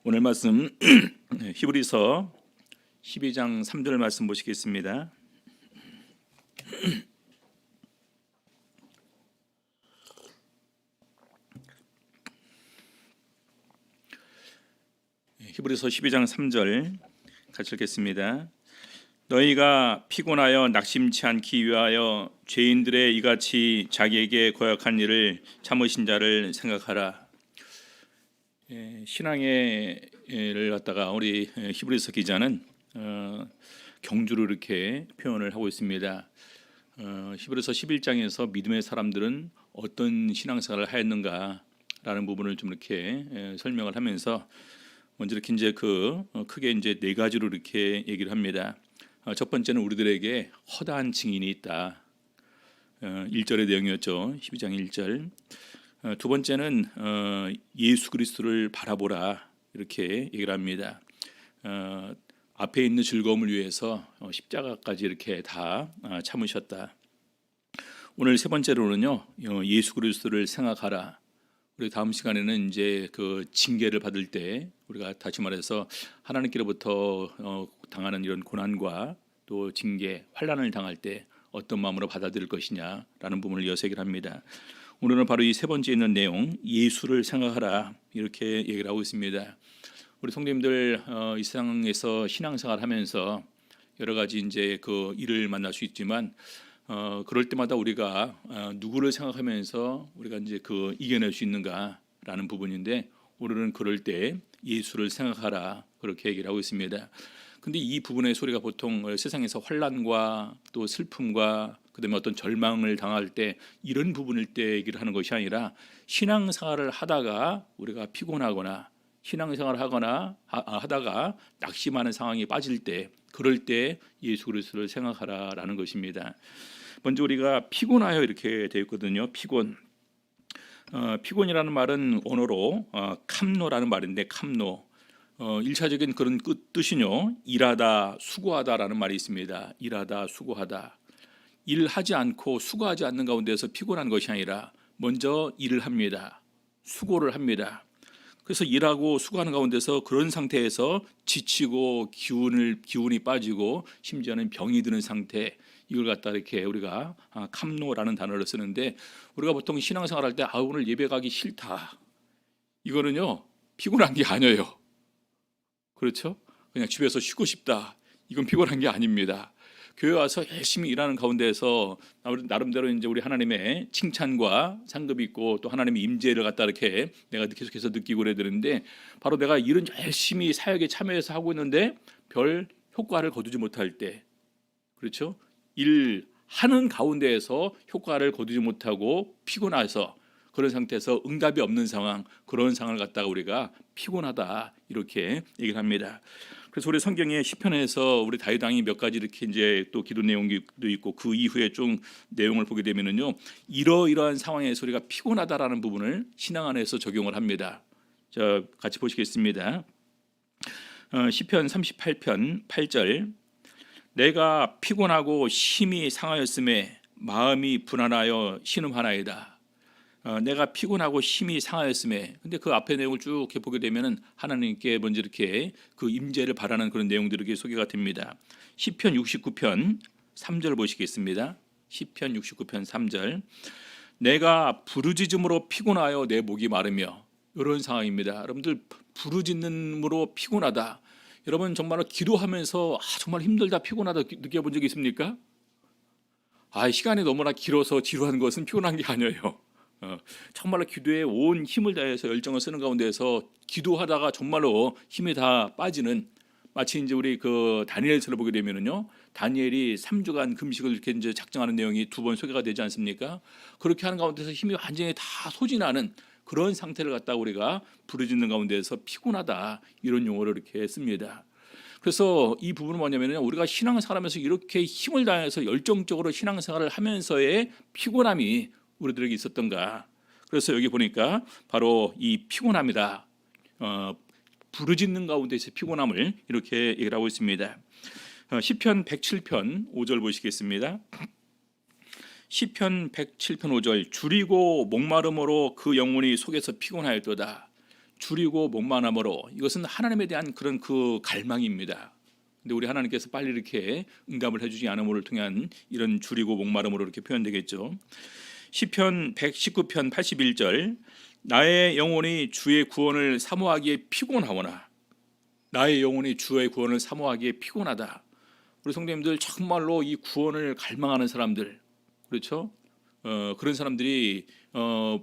오늘 말씀 히브리서 12장 3절 말씀 보시겠습니다. 히브리서 12장 3절 같이 읽겠습니다. 너희가 피곤하여 낙심치 않기 위하여 죄인들의 이같이 자기에게 고약한 일을 참으신 자를 생각하라. 신앙의를 갖다가 우리 히브리서 기자는 경주로 이렇게 표현을 하고 있습니다. 히브리서 11장에서 믿음의 사람들은 어떤 신앙생활을 하였는가라는 부분을 좀 이렇게 설명을 하면서 먼저 이렇게 이제 크게 이제 네 가지로 이렇게 얘기를 합니다. 첫 번째는 우리들에게 허다한 증인이 있다. 1절의 내용이었죠. 12장 1절. 두 번째는 예수 그리스도를 바라보라 이렇게 얘기를 합니다. 앞에 있는 즐거움을 위해서 십자가까지 이렇게 다 참으셨다. 오늘 세 번째로는요, 예수 그리스도를 생각하라. 우리 다음 시간에는 이제 그 징계를 받을 때 우리가 다시 말해서 하나님께로부터 당하는 이런 고난과 또 징계, 환난을 당할 때 어떤 마음으로 받아들일 것이냐라는 부분을 이어서 얘기를 합니다. 오늘은 바로 이 세 번째 있는 내용, 예수를 생각하라 이렇게 얘기를 하고 있습니다. 우리 성도님들 이 세상에서 신앙생활 하면서 여러 가지 이제 그 일을 만날 수 있지만 그럴 때마다 우리가 누구를 생각하면서 우리가 이제 그 이겨낼 수 있는가라는 부분인데, 오늘은 그럴 때 예수를 생각하라 그렇게 얘기를 하고 있습니다. 근데 이 부분의 소리가 보통 세상에서 환난과 또 슬픔과 그다음에 어떤 절망을 당할 때 이런 부분일 때 얘기를 하는 것이 아니라, 신앙생활을 하다가 우리가 피곤하거나 신앙생활을 하다가 낙심하는 상황에 빠질 때, 그럴 때 예수 그리스도를 생각하라라는 것입니다. 먼저 우리가 피곤하여 이렇게 되어 있거든요. 피곤이라는 말은 언어로 캄노라는 말인데, 캄노 1차적인 그런 뜻은요, 일하다, 수고하다라는 말이 있습니다. 일하다, 수고하다. 일하지 않고 수고하지 않는 가운데서 피곤한 것이 아니라 먼저 일을 합니다. 수고를 합니다. 그래서 일하고 수고하는 가운데서 그런 상태에서 지치고 기운이 빠지고 심지어는 병이 드는 상태, 이걸 갖다 이렇게 우리가 캄노라는 단어를 쓰는데, 우리가 보통 신앙생활 할 때 오늘 예배 가기 싫다, 이거는요 피곤한 게 아니에요. 그렇죠? 그냥 집에서 쉬고 싶다, 이건 피곤한 게 아닙니다. 교회 와서 열심히 일하는 가운데서 나름대로 이제 우리 하나님의 칭찬과 상급이 있고 또 하나님의 임재를 갖다 이렇게 내가 계속해서 느끼고 그래야 되는데, 바로 내가 일은 열심히 사역에 참여해서 하고 있는데 별 효과를 거두지 못할 때, 그렇죠? 일하는 가운데에서 효과를 거두지 못하고 피곤해서 그런 상태에서 응답이 없는 상황, 그런 상황을 갖다가 우리가 피곤하다 이렇게 얘기를 합니다. 그래서 우리 성경의 시편에서 우리 다윗 왕이 몇 가지 이렇게 이제 또 기도 내용도 있고, 그 이후에 좀 내용을 보게 되면은요, 이러이러한 상황에서 우리가 피곤하다라는 부분을 신앙 안에서 적용을 합니다. 자, 같이 보시겠습니다. 시편 38편 8절. 내가 피곤하고 심히 상하였음에 마음이 불안하여 신음하나이다. 내가 피곤하고 심히 상하였음에, 근데 그 앞에 내용을 쭉 이렇게 보게 되면은 하나님께 먼저 이렇게 그 임재를 바라는 그런 내용들이 이렇게 소개가 됩니다. 시편 69편 3절 보시겠습니다. 시편 69편 3절. 내가 부르짖음으로 피곤하여 내 목이 마르며, 이런 상황입니다. 여러분들, 부르짖음으로 피곤하다. 여러분 정말로 기도하면서 정말 힘들다, 피곤하다 느껴본 적이 있습니까? 시간이 너무나 길어서 지루한 것은 피곤한 게 아니에요. 정말로 기도에 온 힘을 다해서 열정을 쓰는 가운데서 기도하다가 정말로 힘이 다 빠지는, 마치 이제 우리 그 다니엘서를 보게 되면은요, 다니엘이 3주간 금식을 이렇게 이제 작정하는 내용이 2번 소개가 되지 않습니까? 그렇게 하는 가운데서 힘이 완전히 다 소진하는 그런 상태를 갖다가 우리가 부르짖는 가운데서 피곤하다, 이런 용어를 이렇게 씁니다. 그래서 이 부분은 뭐냐면요, 우리가 신앙생활하면서 이렇게 힘을 다해서 열정적으로 신앙생활을 하면서의 피곤함이 우리들에게 있었던가. 그래서 여기 보니까 바로 이 피곤함이다, 부르짖는 가운데서 피곤함을 이렇게 얘기를 하고 있습니다. 시편 107편 5절 보시겠습니다. 시편 107편 5절. 줄이고 목마름으로 그 영혼이 속에서 피곤하였도다. 줄이고 목마름으로, 이것은 하나님에 대한 그런 그 갈망입니다. 근데 우리 하나님께서 빨리 이렇게 응답을 해주지 않음을 통한 이런 줄이고 목마름으로 이렇게 표현되겠죠. 시편 119편 81절, 나의 영혼이 주의 구원을 사모하기에 피곤하오나, 나의 영혼이 주의 구원을 사모하기에 피곤하다. 우리 성도님들 정말로 이 구원을 갈망하는 사람들, 그렇죠? 그런 사람들이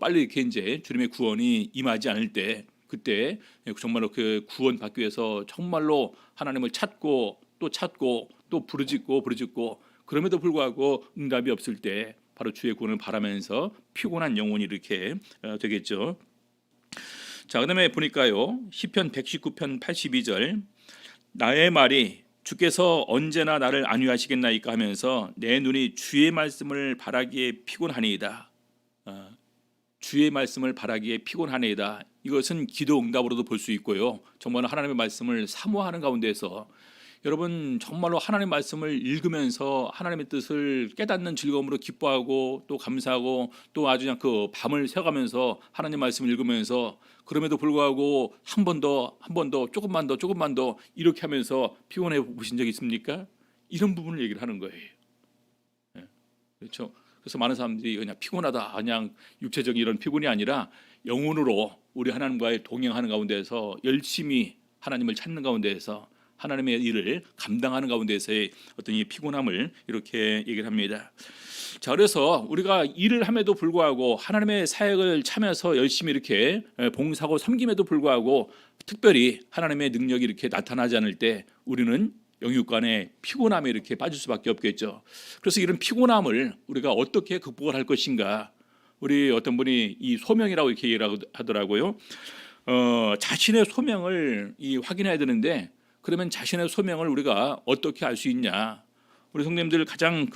빨리 이렇게 이제 주님의 구원이 임하지 않을 때, 그때 정말로 그 구원 받기 위해서 정말로 하나님을 찾고 또 부르짖고 그럼에도 불구하고 응답이 없을 때 바로 주의 구원을 바라면서 피곤한 영혼이 이렇게 되겠죠. 자, 그다음에 보니까요, 시편 119편 82절, 나의 말이 주께서 언제나 나를 안위하시겠나이까 하면서 내 눈이 주의 말씀을 바라기에 피곤하니이다. 주의 말씀을 바라기에 피곤하니이다. 이것은 기도 응답으로도 볼 수 있고요, 정말 하나님의 말씀을 사모하는 가운데서 여러분 정말로 하나님의 말씀을 읽으면서 하나님의 뜻을 깨닫는 즐거움으로 기뻐하고 또 감사하고 또 아주 그냥 그 밤을 새가면서 하나님 말씀을 읽으면서 그럼에도 불구하고 한 번 더 조금만 더 이렇게 하면서 피곤해 보신 적 있습니까? 이런 부분을 얘기를 하는 거예요. 그렇죠. 그래서 많은 사람들이 그냥 피곤하다, 그냥 육체적인 이런 피곤이 아니라 영혼으로 우리 하나님과의 동행하는 가운데서 열심히 하나님을 찾는 가운데에서 하나님의 일을 감당하는 가운데서의 어떤 이 피곤함을 이렇게 얘기를 합니다. 자, 그래서 우리가 일을 함에도 불구하고 하나님의 사역을 참여해서 열심히 이렇게 봉사하고 섬김에도 불구하고 특별히 하나님의 능력이 이렇게 나타나지 않을 때 우리는 영육간의 피곤함에 이렇게 빠질 수밖에 없겠죠. 그래서 이런 피곤함을 우리가 어떻게 극복을 할 것인가, 우리 어떤 분이 이 소명이라고 이렇게 얘기를 하더라고요. 자신의 소명을 확인해야 되는데, 그러면 자신의 소명을 우리가 어떻게 알 수 있냐? 우리 성도님들 가장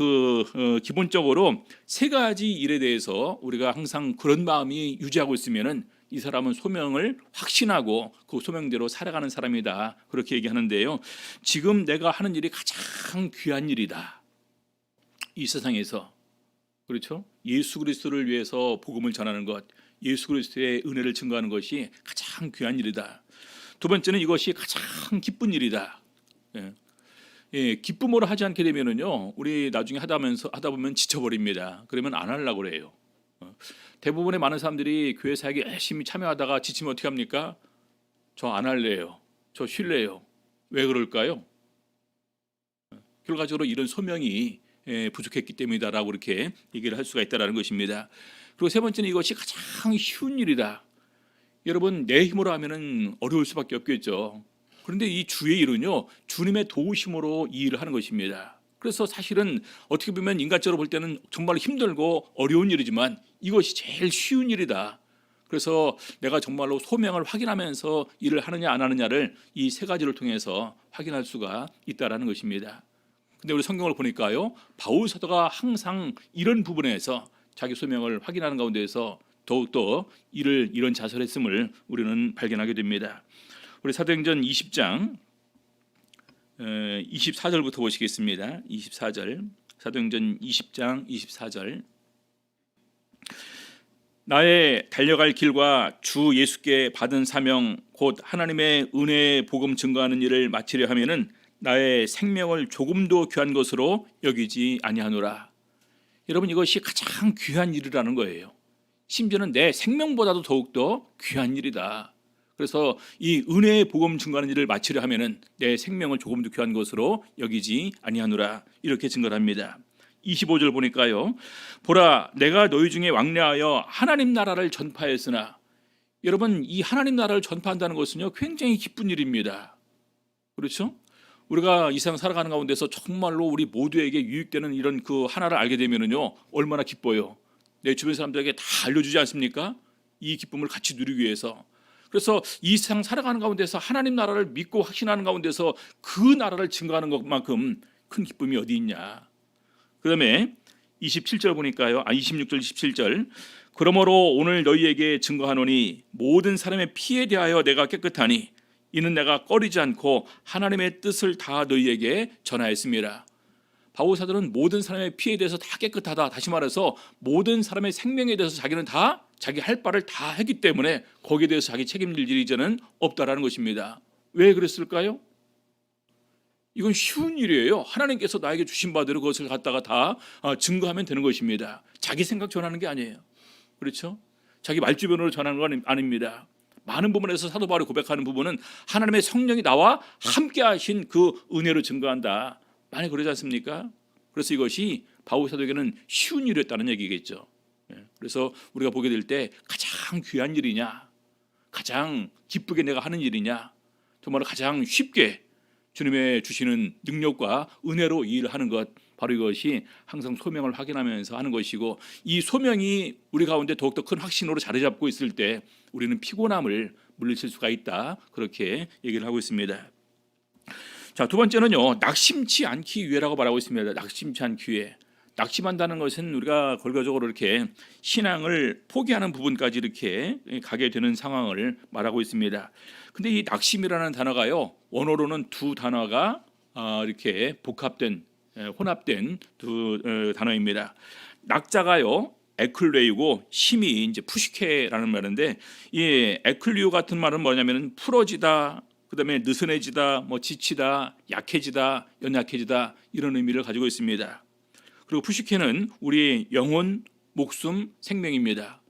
기본적으로 세 가지 일에 대해서 우리가 항상 그런 마음이 유지하고 있으면은 이 사람은 소명을 확신하고 그 소명대로 살아가는 사람이다, 그렇게 얘기하는데요. 지금 내가 하는 일이 가장 귀한 일이다, 이 세상에서. 그렇죠? 예수 그리스도를 위해서 복음을 전하는 것, 예수 그리스도의 은혜를 증거하는 것이 가장 귀한 일이다. 두 번째는 이것이 가장 기쁜 일이다. 기쁨으로 하지 않게 되면은요, 우리 나중에 하다 보면 지쳐버립니다. 그러면 안 하려고 그래요. 대부분의 많은 사람들이 교회 사역에 열심히 참여하다가 지치면 어떻게 합니까? 저 안 할래요, 저 쉴래요. 왜 그럴까요? 결과적으로 이런 소명이 부족했기 때문이다라고 이렇게 얘기를 할 수가 있다는 것입니다. 그리고 세 번째는 이것이 가장 쉬운 일이다. 여러분, 내 힘으로 하면은 어려울 수밖에 없겠죠. 그런데 이 주의 일은요, 주님의 도우심으로 이 일을 하는 것입니다. 그래서 사실은 어떻게 보면 인간적으로 볼 때는 정말 힘들고 어려운 일이지만 이것이 제일 쉬운 일이다. 그래서 내가 정말로 소명을 확인하면서 일을 하느냐 안 하느냐를 이 세 가지를 통해서 확인할 수가 있다라는 것입니다. 근데 우리 성경을 보니까요, 바울 사도가 항상 이런 부분에서 자기 소명을 확인하는 가운데에서 더욱더 이런 자세를 했음을 우리는 발견하게 됩니다. 우리 사도행전 20장 24절부터 보시겠습니다. 24절, 사도행전 20장 24절. 나의 달려갈 길과 주 예수께 받은 사명 곧 하나님의 은혜의 복음 증거하는 일을 마치려 하면은 나의 생명을 조금도 귀한 것으로 여기지 아니하노라. 여러분, 이것이 가장 귀한 일이라는 거예요. 심지어는 내 생명보다도 더욱더 귀한 일이다. 그래서 이 은혜의 복음 증거하는 일을 마치려 하면은 내 생명을 조금도 귀한 것으로 여기지 아니하노라, 이렇게 증거를 합니다. 25절 보니까요, 보라 내가 너희 중에 왕래하여 하나님 나라를 전파했으나. 여러분, 이 하나님 나라를 전파한다는 것은요, 굉장히 기쁜 일입니다. 그렇죠? 우리가 이 세상 살아가는 가운데서 정말로 우리 모두에게 유익되는 이런 그 하나를 알게 되면은요, 얼마나 기뻐요. 내 주변 사람들에게 다 알려주지 않습니까? 이 기쁨을 같이 누리기 위해서. 그래서 이 세상 살아가는 가운데서 하나님 나라를 믿고 확신하는 가운데서 그 나라를 증거하는 것만큼 큰 기쁨이 어디 있냐. 그 다음에 27절 보니까요, 26절 27절, 그러므로 오늘 너희에게 증거하노니 모든 사람의 피에 대하여 내가 깨끗하니 이는 내가 꺼리지 않고 하나님의 뜻을 다 너희에게 전하였습니다. 바울 사도는 모든 사람의 피에 대해서 다 깨끗하다, 다시 말해서 모든 사람의 생명에 대해서 자기는 다 자기 할 바를 다 했기 때문에 거기에 대해서 자기 책임질 일이 이제는 없다라는 것입니다. 왜 그랬을까요? 이건 쉬운 일이에요. 하나님께서 나에게 주신 바대로 그것을 갖다가 다 증거하면 되는 것입니다. 자기 생각 전하는 게 아니에요. 그렇죠? 자기 말주변으로 전하는 건 아닙니다. 많은 부분에서 사도 바울이 고백하는 부분은 하나님의 성령이 나와 함께 하신 그 은혜로 증거한다. 많이 그러지 않습니까? 그래서 이것이 바울 사도에게는 쉬운 일이었다는 얘기겠죠. 그래서 우리가 보게 될 때 가장 귀한 일이냐, 가장 기쁘게 내가 하는 일이냐, 정말 가장 쉽게 주님의 주시는 능력과 은혜로 이 일을 하는 것, 바로 이것이 항상 소명을 확인하면서 하는 것이고, 이 소명이 우리 가운데 더욱더 큰 확신으로 자리 잡고 있을 때 우리는 피곤함을 물리칠 수가 있다, 그렇게 얘기를 하고 있습니다. 자, 두 번째는요, 낙심치 않기 위해라고 말하고 있습니다. 낙심치 않기 위해. 낙심한다는 것은 우리가 결과적으로 이렇게 신앙을 포기하는 부분까지 이렇게 가게 되는 상황을 말하고 있습니다. 근데 이 낙심이라는 단어가요, 원어로는 두 단어가 이렇게 복합된, 혼합된 두 단어입니다. 낙자가요 에클레이고 심이 이제 푸시케라는 말인데, 이 에클리오 같은 말은 뭐냐면은 풀어지다, 그다음에 느슨해지다, 뭐 지치다, 약해지다, 연약해지다, 이런 의미를 가지고 있습니다. 그리고 푸시케는 우리의 영혼, 목숨, 생명입니다.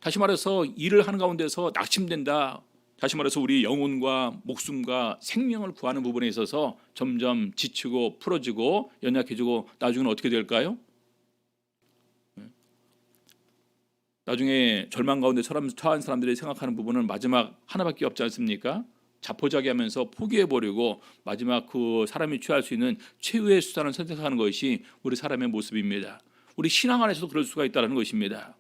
다시 말해서 일을 하는 가운데서 낙심된다. 다시 말해서 우리 영혼과 목숨과 생명을 구하는 부분에 있어서 점점 지치고 풀어지고 연약해지고 나중에는 어떻게 될까요? 나중에 절망 가운데 처한 사람들이 생각하는 부분은 마지막 하나밖에 없지 않습니까? 자포자기하면서 포기해버리고 마지막 그 사람이 취할 수 있는 최후의 수단을 선택하는 것이 우리 사람의 모습입니다. 우리 신앙 안에서도 그럴 수가 있다는 것입니다.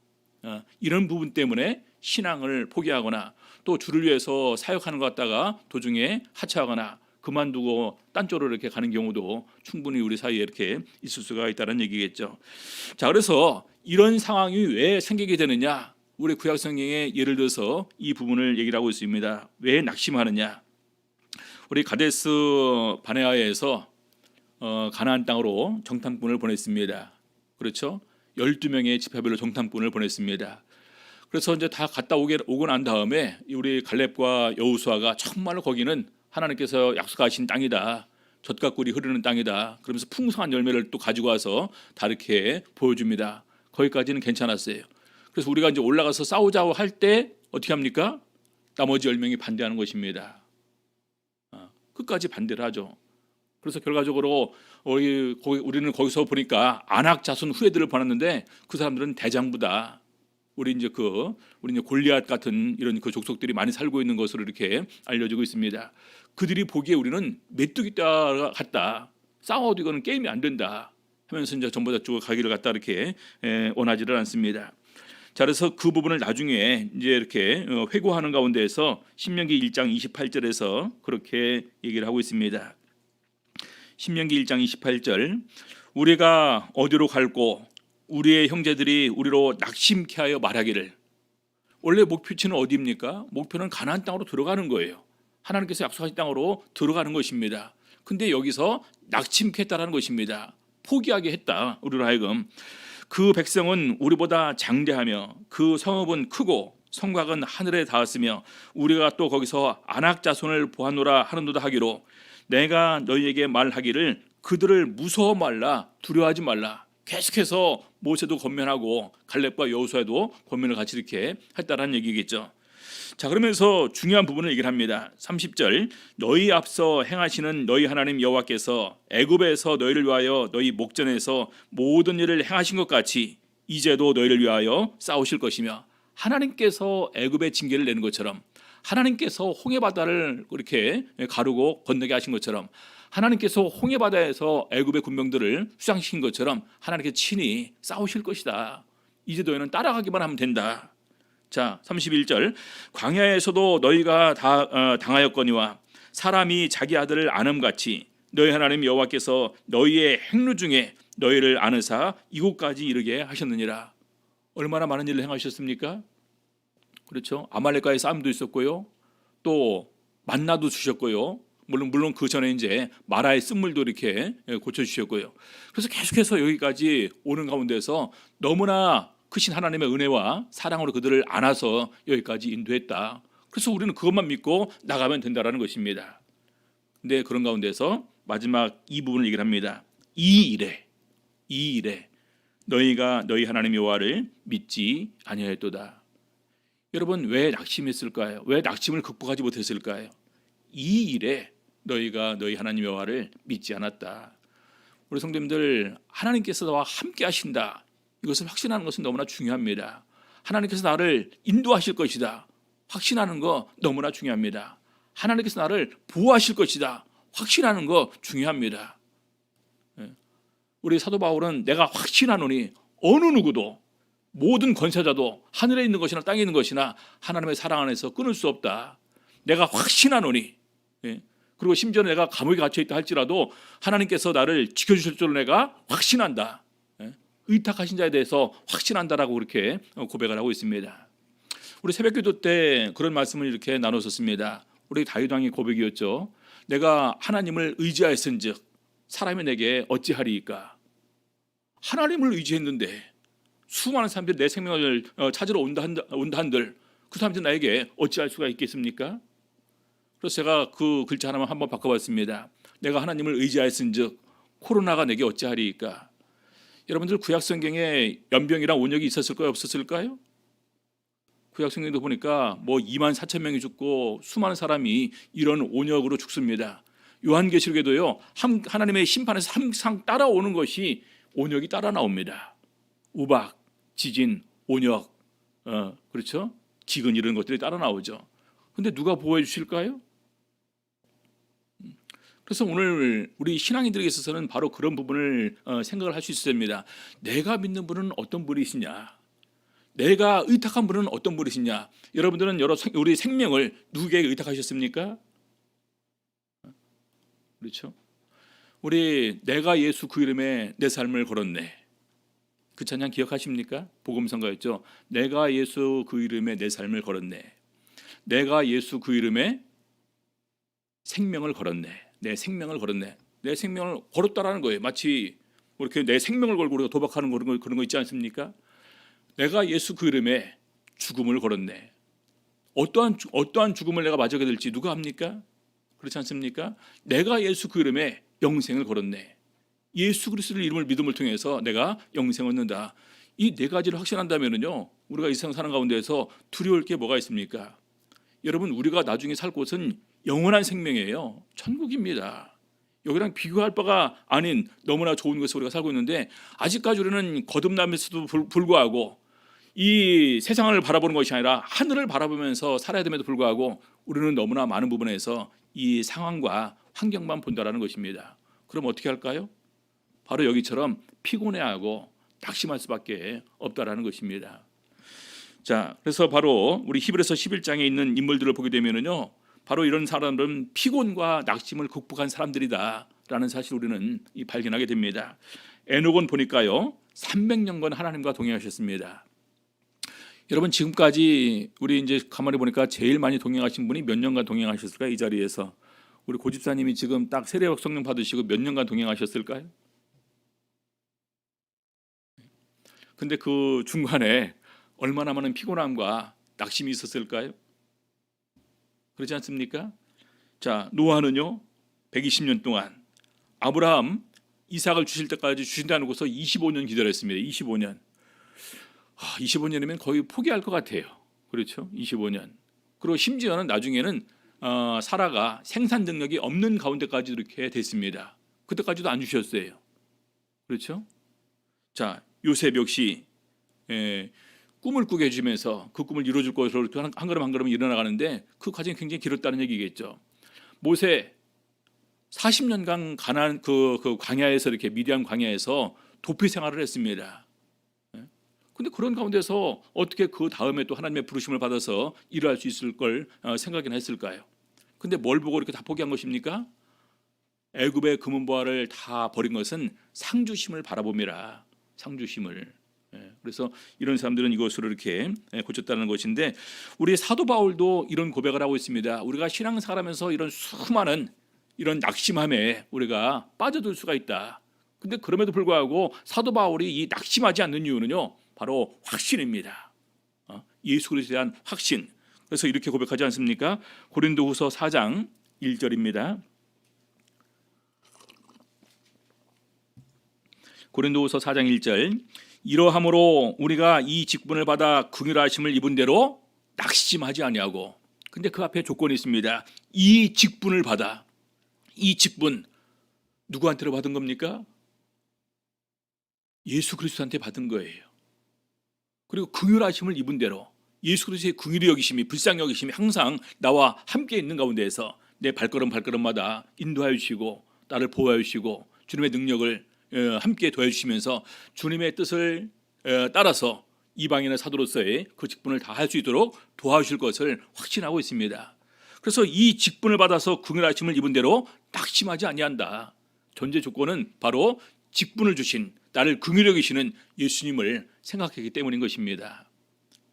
이런 부분 때문에 신앙을 포기하거나 또 주를 위해서 사역하는 것 같다가 도중에 하차하거나 그만두고 딴 쪽으로 이렇게 가는 경우도 충분히 우리 사이에 이렇게 있을 수가 있다는 얘기겠죠. 자, 그래서 이런 상황이 왜 생기게 되느냐? 우리 구약 성경에 예를 들어서 이 부분을 얘기를 하고 있습니다. 왜 낙심하느냐? 우리 가데스 바네아에서 가나안 땅으로 정탐꾼을 보냈습니다. 그렇죠? 12명의 지파별로 정탐꾼을 보냈습니다. 그래서 이제 다 갔다 오고 난 다음에 우리 갈렙과 여호수아가 정말로 거기는 하나님께서 약속하신 땅이다, 젖과 꿀이 흐르는 땅이다, 그러면서 풍성한 열매를 또 가지고 와서 다 이렇게 보여줍니다. 거기까지는 괜찮았어요. 그래서 우리가 이제 올라가서 싸우자고 할 때 어떻게 합니까? 나머지 10명이 반대하는 것입니다. 끝까지 반대를 하죠. 그래서 결과적으로 우리는 거기서 보니까 안악 자손 후예들을 보냈는데 그 사람들은 대장부다. 우리 이제 골리앗 같은 이런 그 족속들이 많이 살고 있는 것으로 이렇게 알려지고 있습니다. 그들이 보기에 우리는 메뚜기 떼와 같다. 싸워도 이거는 게임이 안 된다 하면서 이제 전부 다 쪽으로 가기를 갖다 이렇게 원하지를 않습니다. 자, 그래서 그 부분을 나중에 이제 이렇게 회고하는 가운데에서 신명기 1장 28절에서 그렇게 얘기를 하고 있습니다. 신명기 1장 28절, 우리가 어디로 갈고 우리의 형제들이 우리로 낙심케 하여 말하기를. 원래 목표치는 어디입니까? 목표는 가나안 땅으로 들어가는 거예요. 하나님께서 약속하신 땅으로 들어가는 것입니다. 근데 여기서 낙심케 했다는 것입니다. 포기하게 했다, 우리로 하여금. 그 백성은 우리보다 장대하며 그 성읍은 크고 성곽은 하늘에 닿았으며 우리가 또 거기서 안악 자손을 보았노라 하는도다 하기로, 내가 너희에게 말하기를 그들을 무서워 말라, 두려워하지 말라. 계속해서 모세도 권면하고 갈렙과 여호수아도 권면을 같이 이렇게 했다라는 얘기겠죠. 자, 그러면서 중요한 부분을 얘기를 합니다. 30절, 너희 앞서 행하시는 너희 하나님 여호와께서 애굽에서 너희를 위하여 너희 목전에서 모든 일을 행하신 것 같이 이제도 너희를 위하여 싸우실 것이며, 하나님께서 애굽의 징계를 내는 것처럼, 하나님께서 홍해 바다를 이렇게 가르고 건너게 하신 것처럼, 하나님께서 홍해 바다에서 애굽의 군병들을 수장시킨 것처럼 하나님께서 친히 싸우실 것이다. 이제 너희는 따라가기만 하면 된다. 자, 31절, 광야에서도 너희가 다 당하였거니와 사람이 자기 아들을 아름같이 너희 하나님 여호와께서 너희의 행루 중에 너희를 아느사 이곳까지 이르게 하셨느니라. 얼마나 많은 일을 행하셨습니까? 그렇죠? 아말렉과의 싸움도 있었고요, 또 만나도 주셨고요, 물론 그 전에 이제 마라의 쓴물도 이렇게 고쳐주셨고요. 그래서 계속해서 여기까지 오는 가운데서 너무나 크신 하나님의 은혜와 사랑으로 그들을 안아서 여기까지 인도했다. 그래서 우리는 그것만 믿고 나가면 된다라는 것입니다. 근데 그런 가운데서 마지막 이 부분을 얘기를 합니다. 이 일에 너희가 너희 하나님 여호와를 믿지 아니하였도다. 여러분, 왜 낙심했을까요? 왜 낙심을 극복하지 못했을까요? 이 일에 너희가 너희 하나님 여호와를 믿지 않았다. 우리 성도님들, 하나님께서 나와 함께 하신다, 이것을 확신하는 것은 너무나 중요합니다. 하나님께서 나를 인도하실 것이다, 확신하는 거 너무나 중요합니다. 하나님께서 나를 보호하실 것이다, 확신하는 거 중요합니다. 우리 사도 바울은 내가 확신하노니 어느 누구도, 모든 권세자도 하늘에 있는 것이나 땅에 있는 것이나 하나님의 사랑 안에서 끊을 수 없다. 내가 확신하노니, 그리고 심지어 내가 감옥에 갇혀있다 할지라도 하나님께서 나를 지켜주실 줄로 내가 확신한다. 의탁하신 자에 대해서 확신한다라고 그렇게 고백을 하고 있습니다. 우리 새벽기도 때 그런 말씀을 이렇게 나눴었습니다. 우리 다윗 왕의 고백이었죠. 내가 하나님을 의지하였은즉 사람이 내게 어찌하리이까. 하나님을 의지했는데 수많은 사람들이 내 생명을 찾으러 온다 한들 그 사람들이 나에게 어찌할 수가 있겠습니까? 그래서 제가 그 글자 하나만 한번 바꿔봤습니다. 내가 하나님을 의지하였은즉 코로나가 내게 어찌하리이까. 여러분들 구약 성경에 연병이랑 온역이 있었을까요, 없었을까요? 구약 성경도 보니까 뭐 2만 4천 명이 죽고 수많은 사람이 이런 온역으로 죽습니다. 요한계시록에도요, 하나님의 심판에서 항상 따라오는 것이 온역이 따라 나옵니다. 우박, 지진, 온역, 그렇죠? 기근, 이런 것들이 따라 나오죠. 근데 누가 보호해 주실까요? 그래서 오늘 우리 신앙인들에게 있어서는 바로 그런 부분을 생각을 할 수 있어야 됩니다. 내가 믿는 분은 어떤 분이시냐? 내가 의탁한 분은 어떤 분이시냐? 여러분들은 우리 생명을 누구에게 의탁하셨습니까? 그렇죠? 우리 내가 예수 그 이름에 내 삶을 걸었네, 그 찬양 기억하십니까? 복음성가였죠. 내가 예수 그 이름에 내 삶을 걸었네. 내가 예수 그 이름에 생명을 걸었네. 내 생명을 걸었네. 내 생명을 걸었다라는 거예요. 마치 이렇게 내 생명을 걸고 우리가 도박하는 그런 거 있지 않습니까? 내가 예수 그 이름에 죽음을 걸었네. 어떠한 죽음을 내가 맞이하게 될지 누가 합니까? 그렇지 않습니까? 내가 예수 그 이름에 영생을 걸었네. 예수 그리스도의 이름을 믿음을 통해서 내가 영생을 얻는다. 이 네 가지를 확신한다면요, 우리가 이 세상 사는 가운데에서 두려울 게 뭐가 있습니까? 여러분, 우리가 나중에 살 곳은 영원한 생명이에요. 천국입니다. 여기랑 비교할 바가 아닌 너무나 좋은 곳에 우리가 살고 있는데, 아직까지 우리는 거듭남에서도 불구하고 이 세상을 바라보는 것이 아니라 하늘을 바라보면서 살아야 됨에도 불구하고 우리는 너무나 많은 부분에서 이 상황과 환경만 본다라는 것입니다. 그럼 어떻게 할까요? 바로 여기처럼 피곤해하고 낙심할 수밖에 없다라는 것입니다. 자, 그래서 바로 우리 히브리서 11장에 있는 인물들을 보게 되면은요, 바로 이런 사람들은 피곤과 낙심을 극복한 사람들이다라는 사실 우리는 발견하게 됩니다. 에녹은 보니까요, 300년간 하나님과 동행하셨습니다. 여러분, 지금까지 우리 이제 가만히 보니까 제일 많이 동행하신 분이 몇 년간 동행하셨을까요? 이 자리에서 우리 고집사님이 지금 딱 세례역 성령 받으시고 몇 년간 동행하셨을까요? 근데 그 중간에 얼마나 많은 피곤함과 낙심이 있었을까요? 그렇지 않습니까? 자, 노아는요 120년 동안 아브라함 이삭을 주실 때까지 주신다는 곳에서 25년 기다렸습니다. 25년. 25년이면 거의 포기할 것 같아요. 그렇죠? 25년. 그리고 심지어는 나중에는 사라가 생산 능력이 없는 가운데까지 이렇게 됐습니다. 그때까지도 안 주셨어요. 그렇죠? 자, 요셉 역시 꿈을 꾸게 해주면서 그 꿈을 이루어줄 것으로 한 걸음 한 걸음 일어나가는데 그 과정이 굉장히 길었다는 얘기겠죠. 모세 40년간 가나안 그 광야에서 이렇게 미디안 광야에서 도피 생활을 했습니다. 근데 그런 가운데서 어떻게 그 다음에 또 하나님의 부르심을 받아서 일할 수 있을 걸 생각이나 했을까요? 근데 뭘 보고 이렇게 다 포기한 것입니까? 애굽의 금은보화를 다 버린 것은 상주심을 바라봄이라. 상주심을. 그래서 이런 사람들은 이것으로 이렇게 고쳤다는 것인데, 우리 사도 바울도 이런 고백을 하고 있습니다. 우리가 신앙생활하면서 이런 수많은 이런 낙심함에 우리가 빠져들 수가 있다. 근데 그럼에도 불구하고 사도 바울이 이 낙심하지 않는 이유는요, 바로 확신입니다. 예수 그리스도에 대한 확신. 그래서 이렇게 고백하지 않습니까? 고린도후서 4장 1절입니다. 고린도후서 4장 1절. 이러함으로 우리가 이 직분을 받아 긍휼하심을 입은 대로 낙심하지 아니하고. 근데 그 앞에 조건이 있습니다. 이 직분을 받아. 이 직분 누구한테로 받은 겁니까? 예수 그리스도한테 받은 거예요. 그리고 긍휼하심을 입은 대로 예수 그리스도의 긍휼히 여기심이, 불쌍히 여기심이 항상 나와 함께 있는 가운데에서 내 발걸음마다 인도하여 주시고 나를 보호하여 주시고 주님의 능력을 함께 도와주시면서 주님의 뜻을 따라서 이방인의 사도로서의 그 직분을 다 할 수 있도록 도와주실 것을 확신하고 있습니다. 그래서 이 직분을 받아서 긍휼하심을 입은 대로 낙심하지 아니한다. 전제 조건은 바로 직분을 주신, 나를 긍휼히 여기시는 예수님을 생각하기 때문인 것입니다.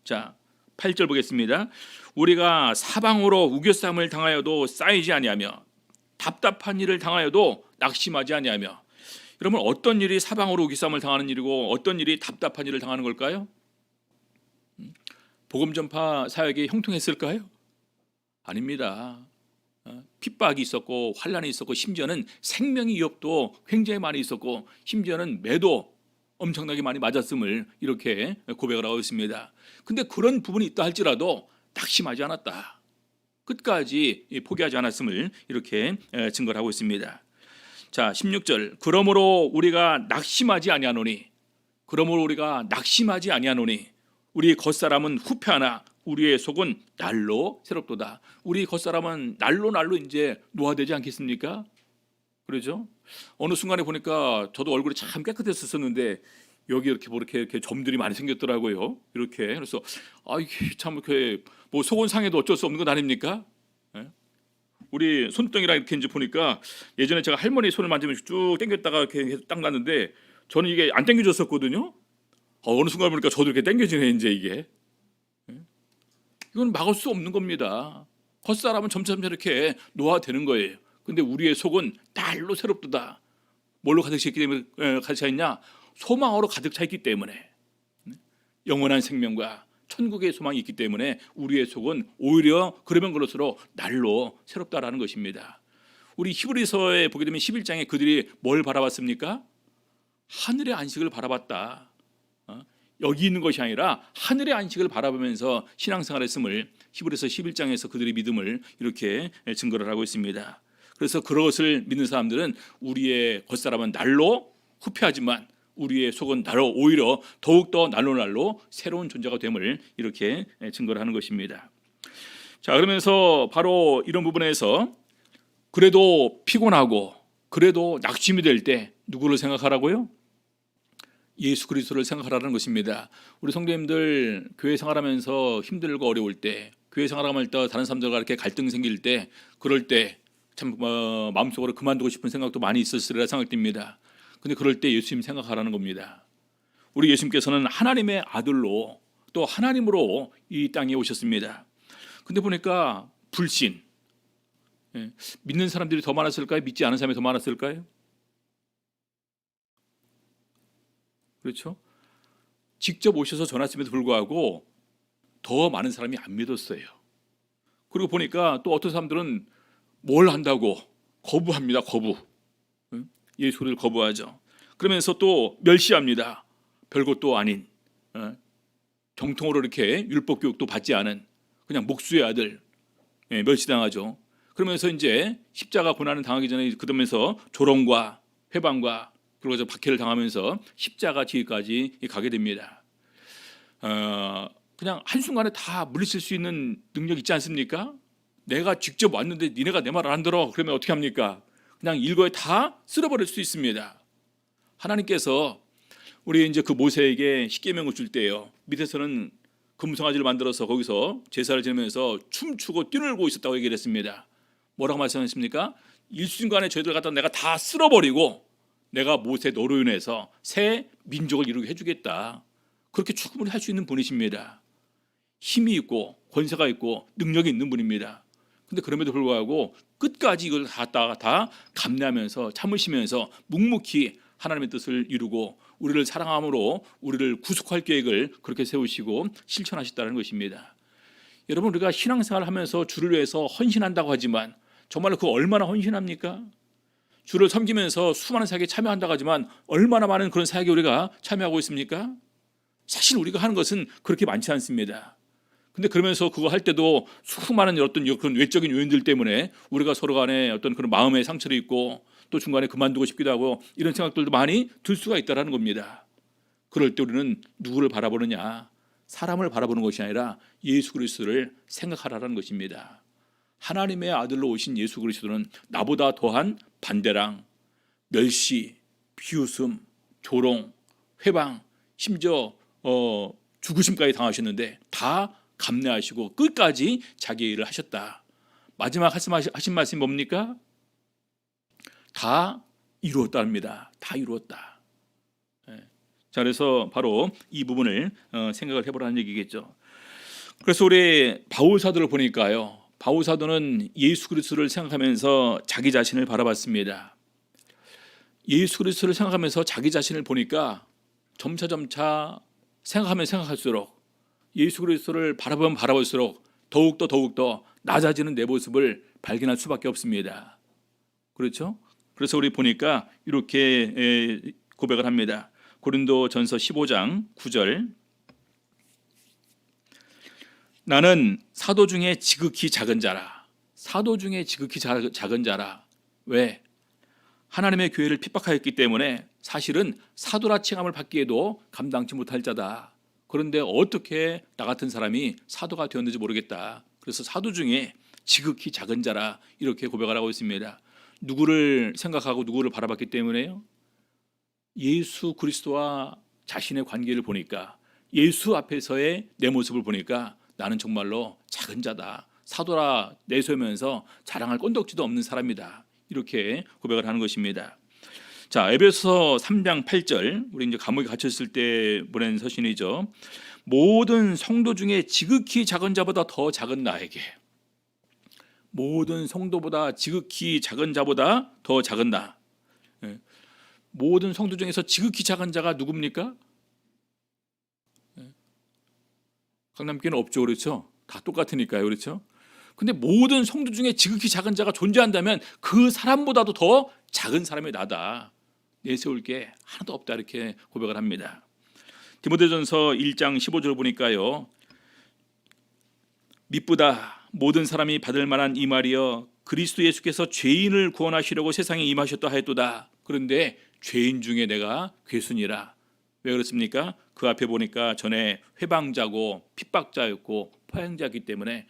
자, 8절 보겠습니다. 우리가 사방으로 우겨쌈을 당하여도 쌓이지 아니하며 답답한 일을 당하여도 낙심하지 아니하며. 여러분, 어떤 일이 사방으로 우겨쌈을 당하는 일이고 어떤 일이 답답한 일을 당하는 걸까요? 복음 전파 사역이 형통했을까요? 아닙니다. 핍박이 있었고 환란이 있었고 심지어는 생명의 위협도 굉장히 많이 있었고 심지어는 매도 엄청나게 많이 맞았음을 이렇게 고백을 하고 있습니다. 근데 그런 부분이 있다 할지라도 낙심하지 않았다. 끝까지 포기하지 않았음을 이렇게 증거를 하고 있습니다. 자, 16절. 그러므로 우리가 낙심하지 아니하노니, 그러므로 우리가 낙심하지 아니하노니 우리 겉사람은 후패하나 우리의 속은 날로 새롭도다. 우리 겉사람은 날로 이제 노화되지 않겠습니까? 그러죠? 어느 순간에 보니까 저도 얼굴이 참 깨끗했었는데 여기 이렇게 점들이 많이 생겼더라고요. 이렇게. 그래서 이게 참 이렇게 뭐 속은 상해도 어쩔 수 없는 건 아닙니까? 우리 손등이랑 이렇게 이제 보니까 예전에 제가 할머니 손을 만지면 쭉 당겼다가 이렇게 딱 났는데 저는 이게 안 당겨졌었거든요. 어느 순간 보니까 저도 이렇게 당겨지네 이제 이게. 이건 막을 수 없는 겁니다. 겉사람은 점점 이렇게 노화되는 거예요. 근데 우리의 속은 날로 새롭도다. 뭘로 가득 차 있기 때문에 가득 차 있냐? 소망으로 가득 차 있기 때문에. 영원한 생명과 천국의 소망이 있기 때문에 우리의 속은 오히려 그러면 그럴수록 날로 새롭다라는 것입니다. 우리 히브리서에 보게 되면 11장에 그들이 뭘 바라봤습니까? 하늘의 안식을 바라봤다. 여기 있는 것이 아니라 하늘의 안식을 바라보면서 신앙생활을 했음을 히브리서 11장에서 그들의 믿음을 이렇게 증거를 하고 있습니다. 그래서 그것을 믿는 사람들은 우리의 겉사람은 날로 후패하지만 우리의 속은 날로 오히려 더욱더 날로 새로운 존재가 됨을 이렇게 증거를 하는 것입니다. 자, 그러면서 바로 이런 부분에서 그래도 피곤하고 그래도 낙심이 될 때 누구를 생각하라고요? 예수 그리스도를 생각하라는 것입니다. 우리 성도님들 교회 생활하면서 힘들고 어려울 때, 교회 생활하면 다른 사람들과 이렇게 갈등이 생길 때, 그럴 때 참 마음속으로 그만두고 싶은 생각도 많이 있었으리라 생각됩니다. 근데 그럴 때 예수님 생각하라는 겁니다. 우리 예수님께서는 하나님의 아들로 또 하나님으로 이 땅에 오셨습니다. 근데 보니까 불신, 믿는 사람들이 더 많았을까요? 믿지 않은 사람이 더 많았을까요? 그렇죠? 직접 오셔서 전하심에도 불구하고 더 많은 사람이 안 믿었어요. 그리고 보니까 또 어떤 사람들은 뭘 한다고 거부합니다. 거부. 예수를 거부하죠. 그러면서 또 멸시합니다. 별것도 아닌 정통으로 이렇게 율법 교육도 받지 않은 그냥 목수의 아들 멸시당하죠. 그러면서 이제 십자가 고난을 당하기 전에 그러면서 조롱과 회방과 그리고 박해를 당하면서 십자가 지기까지 가게 됩니다. 그냥 한순간에 다 물리칠 수 있는 능력 있지 않습니까? 내가 직접 왔는데 니네가 내 말을 안 들어. 그러면 어떻게 합니까? 그냥 일거에 다 쓸어버릴 수 있습니다. 하나님께서 우리 이제 그 모세에게 십계명을 줄 때요, 밑에서는 금송아지를 만들어서 거기서 제사를 지내면서 춤추고 뛰놀고 있었다고 얘기를 했습니다. 뭐라고 말씀하십니까? 일순간에 저희들 갖다 내가 다 쓸어버리고 내가 모세 너로 인해서 새 민족을 이루게 해주겠다. 그렇게 충분히 할 수 있는 분이십니다. 힘이 있고 권세가 있고 능력이 있는 분입니다. 근데 그럼에도 불구하고 끝까지 이걸 다 감내하면서 참으시면서 묵묵히 하나님의 뜻을 이루고 우리를 사랑함으로 우리를 구속할 계획을 그렇게 세우시고 실천하셨다는 것입니다. 여러분, 우리가 신앙생활을 하면서 주를 위해서 헌신한다고 하지만 정말로 그 얼마나 헌신합니까? 주를 섬기면서 수많은 사역에 참여한다고 하지만 얼마나 많은 그런 사역에 우리가 참여하고 있습니까? 사실 우리가 하는 것은 그렇게 많지 않습니다. 근데 그러면서 그거 할 때도 수많은 어떤 그런 외적인 요인들 때문에 우리가 서로 간에 어떤 그런 마음의 상처를 입고 또 중간에 그만두고 싶기도 하고 이런 생각들도 많이 들 수가 있다는 겁니다. 그럴 때 우리는 누구를 바라보느냐? 사람을 바라보는 것이 아니라 예수 그리스도를 생각하라는 것입니다. 하나님의 아들로 오신 예수 그리스도는 나보다 더한 반대랑, 멸시, 비웃음, 조롱, 회방, 심지어 죽으심까지 당하셨는데 다 감내하시고 끝까지 자기의 일을 하셨다. 마지막 하신 말씀이 뭡니까? 다 이루었답니다. 다 이루었다. 자, 그래서 바로 이 부분을 생각을 해보라는 얘기겠죠. 그래서 우리 바울 사도를 보니까요, 바울 사도는 예수 그리스도를 생각하면서 자기 자신을 바라봤습니다. 예수 그리스도를 생각하면서 자기 자신을 보니까 점차 생각하면 생각할수록 예수 그리스도를 바라보면 바라볼수록 더욱더 낮아지는 내 모습을 발견할 수밖에 없습니다. 그렇죠? 그래서 우리 보니까 이렇게 고백을 합니다. 고린도전서 15장 9절, 나는 사도 중에 지극히 작은 자라. 사도 중에 지극히 작은 자라. 왜? 하나님의 교회를 핍박하였기 때문에 사실은 사도라 칭함을 받기에도 감당치 못할 자다. 그런데 어떻게 나 같은 사람이 사도가 되었는지 모르겠다. 그래서 사도 중에 지극히 작은 자라 이렇게 고백을 하고 있습니다. 누구를 생각하고 누구를 바라봤기 때문에요? 예수 그리스도와 자신의 관계를 보니까, 예수 앞에서의 내 모습을 보니까 나는 정말로 작은 자다. 사도라 내세우면서 자랑할 건덕지도 없는 사람이다. 이렇게 고백을 하는 것입니다. 자, 에베소서 3장 8절, 우리 이제 감옥에 갇혔을 때 보낸 서신이죠. 모든 성도 중에 지극히 작은 자보다 더 작은 나에게, 모든 성도보다 지극히 작은 자보다 더 작은 나. 모든 성도 중에서 지극히 작은 자가 누굽니까? 강남교회는 없죠, 그렇죠? 다 똑같으니까요, 그렇죠? 근데 모든 성도 중에 지극히 작은 자가 존재한다면 그 사람보다도 더 작은 사람이 나다. 내세울 게 하나도 없다. 이렇게 고백을 합니다. 디모데전서 1장 15절 보니까요, 미쁘다 모든 사람이 받을 만한 이 말이여, 그리스도 예수께서 죄인을 구원하시려고 세상에 임하셨다 하였도다. 그런데 죄인 중에 내가 괴순이라. 왜 그렇습니까? 그 앞에 보니까 전에 회방자고 핍박자였고 포행자이기 때문에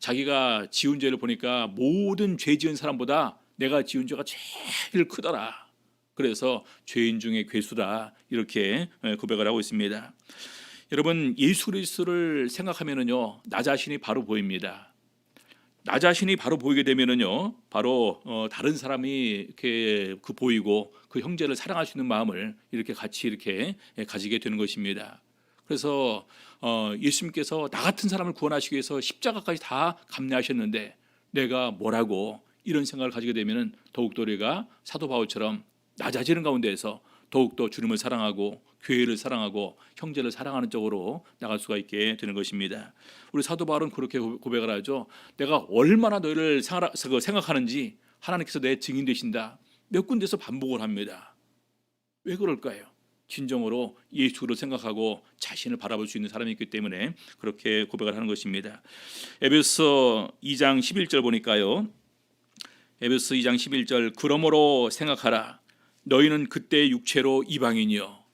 자기가 지은 죄를 보니까 모든 죄 지은 사람보다 내가 지은 죄가 제일 크더라. 그래서 죄인 중에 괴수다. 이렇게 고백을 하고 있습니다. 여러분, 예수 그리스도를 생각하면은요, 나 자신이 바로 보입니다. 나 자신이 바로 보이게 되면은요, 바로 다른 사람이 이렇게 보이고 그 형제를 사랑할 수 있는 마음을 이렇게 같이 이렇게 가지게 되는 것입니다. 그래서 예수님께서 나 같은 사람을 구원하시기 위해서 십자가까지 다 감내하셨는데 내가 뭐라고, 이런 생각을 가지게 되면은 더욱더 우리가 사도 바울처럼 낮아지는 가운데에서 더욱더 주님을 사랑하고 교회를 사랑하고 형제를 사랑하는 쪽으로 나갈 수가 있게 되는 것입니다. 우리 사도 바울은 그렇게 고백을 하죠. 내가 얼마나 너희를 생각하는지 하나님께서 내 증인 되신다. 몇 군데서 반복을 합니다. 왜 그럴까요? 진정으로 예수를 생각하고 자신을 바라볼 수 있는 사람이 있기 때문에 그렇게 고백을 하는 것입니다. 에베소 2장 11절 보니까요, 에베소 2장 11절, 그러므로 생각하라. 너희는 그때 육체로 이방인이요.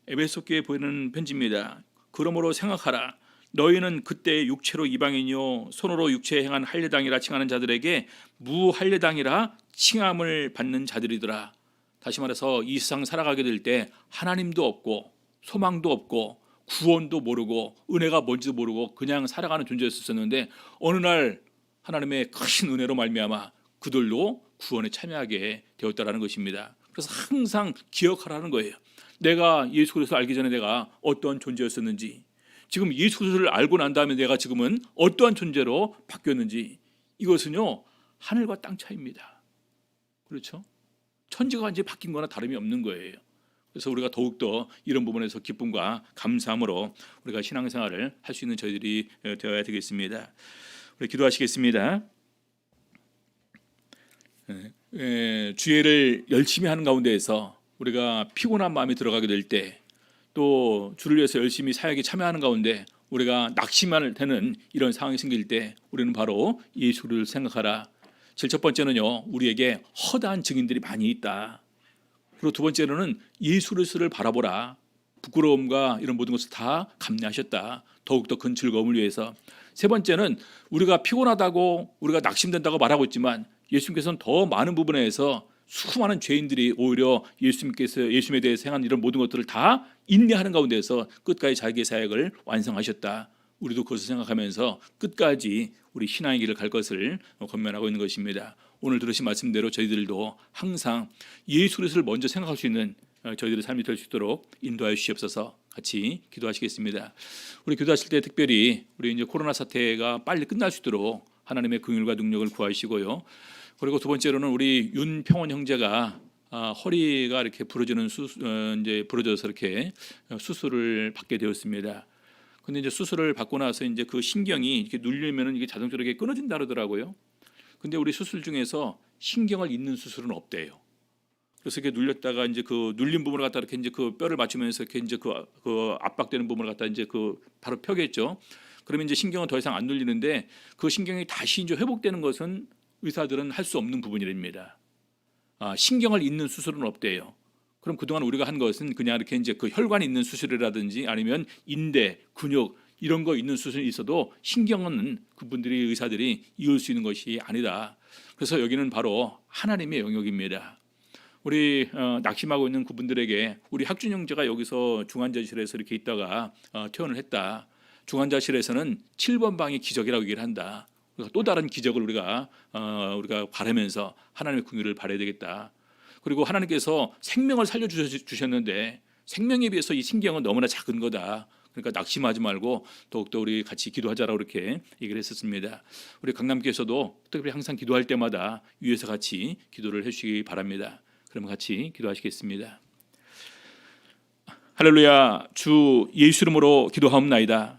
에베소 교회에 보이는 편지입니다. 그러므로 생각하라. 너희는 그때 육체로 이방인이요 손으로 육체에 행한 할례당이라 칭하는 자들에게 무할례당이라 칭함을 받는 자들이더라. 다시 말해서 이 세상 살아가게 될 때 하나님도 없고 소망도 없고 구원도 모르고 은혜가 뭔지도 모르고 그냥 살아가는 존재였었는데 어느 날 하나님의 크신 은혜로 말미암아 그들도 구원에 참여하게 되었다라는 것입니다. 그래서 항상 기억하라는 거예요. 내가 예수 그리스도를 알기 전에 내가 어떠한 존재였었는지, 지금 예수 그리스도를 알고 난 다음에 내가 지금은 어떠한 존재로 바뀌었는지, 이것은요 하늘과 땅 차이입니다. 그렇죠? 천지가 완전히 바뀐 거나 다름이 없는 거예요. 그래서 우리가 더욱더 이런 부분에서 기쁨과 감사함으로 우리가 신앙생활을 할 수 있는 저희들이 되어야 되겠습니다. 우리 기도하시겠습니다. 주일을 열심히 하는 가운데에서 우리가 피곤한 마음이 들어가게 될 때, 또 주를 위해서 열심히 사역에 참여하는 가운데 우리가 낙심할 되는 이런 상황이 생길 때 우리는 바로 예수를 생각하라. 제일 첫 번째는요, 우리에게 허다한 증인들이 많이 있다. 그리고 두 번째로는 예수 그리스도를 바라보라. 부끄러움과 이런 모든 것을 다 감내하셨다. 더욱더 큰 즐거움을 위해서. 세 번째는 우리가 피곤하다고 우리가 낙심된다고 말하고 있지만 예수님께서는 더 많은 부분에서 수많은 죄인들이 오히려 예수님에 대해서 행한 이런 모든 것들을 다 인내하는 가운데서 끝까지 자기의 사역을 완성하셨다. 우리도 그것을 생각하면서 끝까지 우리 신앙의 길을 갈 것을 권면하고 있는 것입니다. 오늘 들으신 말씀대로 저희들도 항상 예수 그리스도를 먼저 생각할 수 있는 저희들의 삶이 될 수 있도록 인도하여 주시옵소서. 같이 기도하시겠습니다. 우리 기도하실 때 특별히 우리 이제 코로나 사태가 빨리 끝날 수 있도록 하나님의 긍휼과 능력을 구하시고요. 그리고 두 번째로는 우리 윤평원 형제가 허리가 이렇게 부러져서 이렇게 수술을 받게 되었습니다. 근데 이제 수술을 받고 나서 이제 그 신경이 이렇게 눌리면은 이게 자동적으로 이렇게 끊어진다 그러더라고요. 근데 우리 수술 중에서 신경을 잇는 수술은 없대요. 그래서 이렇게 눌렸다가 이제 그 눌린 부분을 갖다 이렇게 이제 그 뼈를 맞추면서 이렇게 이제 그 압박되는 부분을 갖다 이제 그 바로 펴겠죠. 그러면 이제 신경은 더 이상 안 눌리는데 그 신경이 다시 이제 회복되는 것은 의사들은 할 수 없는 부분이랍니다. 신경을 잇는 수술은 없대요. 그럼 그동안 우리가 한 것은 그냥 이렇게 이제 그 혈관 있는 수술이라든지 아니면 인대, 근육 이런 거 있는 수술이 있어도 신경은 그분들이 의사들이 이을 수 있는 것이 아니다. 그래서 여기는 바로 하나님의 영역입니다. 우리 낙심하고 있는 그분들에게 우리 학준 형제가 여기서 중환자실에서 이렇게 있다가 퇴원을 했다. 중환자실에서는 7번 방이 기적이라고 얘기를 한다. 또 다른 기적을 우리가 바라면서 하나님의 긍휼을 바라야 되겠다. 그리고 하나님께서 생명을 살려주셨는데 생명에 비해서 이 신경은 너무나 작은 거다. 그러니까 낙심하지 말고 더욱더 우리 같이 기도하자라고 이렇게 얘기를 했었습니다. 우리 강남교회에서도 특별히 항상 기도할 때마다 위에서 같이 기도를 해주시기 바랍니다. 그러면 같이 기도하시겠습니다. 할렐루야. 주 예수 이름으로 기도하옵나이다.